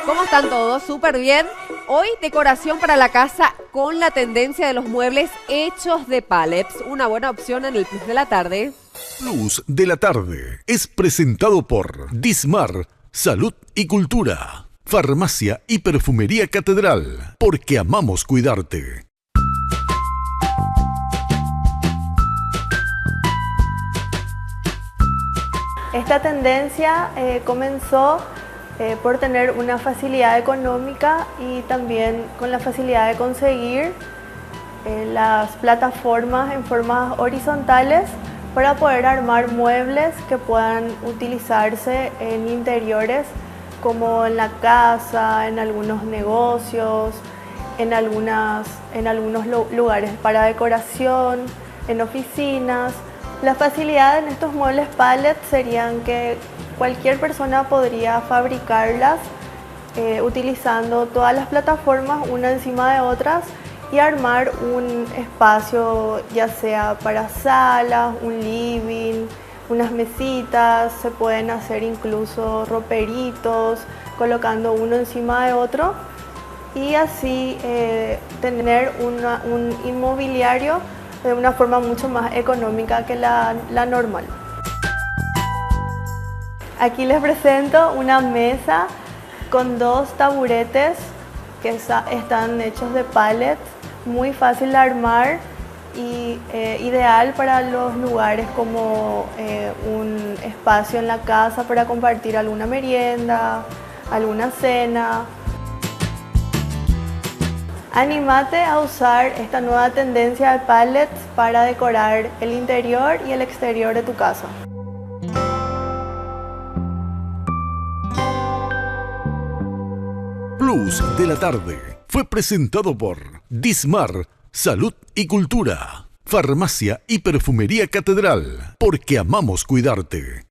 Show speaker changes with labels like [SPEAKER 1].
[SPEAKER 1] ¿Cómo están todos? Súper bien. Hoy decoración para la casa con la tendencia de los muebles hechos de pallets. Una buena opción en el plus de la tarde.
[SPEAKER 2] Plus de la tarde es presentado por Dismar, Salud y Cultura, Farmacia y Perfumería Catedral, porque amamos cuidarte.
[SPEAKER 3] Esta tendencia comenzó por tener una facilidad económica y también con la facilidad de conseguir las plataformas en formas horizontales para poder armar muebles que puedan utilizarse en interiores como en la casa, en algunos negocios, en algunos lugares para decoración, en oficinas. La facilidad en estos muebles pallets serían que cualquier persona podría fabricarlas utilizando todas las plataformas una encima de otras y armar un espacio ya sea para salas, un living, unas mesitas. Se pueden hacer incluso roperitos colocando uno encima de otro y así tener un inmobiliario de una forma mucho más económica que la normal. Aquí les presento una mesa con dos taburetes que están hechos de pallets, muy fácil de armar y ideal para los lugares como un espacio en la casa para compartir alguna merienda, alguna cena. Anímate a usar esta nueva tendencia de pallets para decorar el interior y el exterior de tu casa.
[SPEAKER 2] Plus de la tarde fue presentado por Dismar, Salud y Cultura, Farmacia y Perfumería Catedral, porque amamos cuidarte.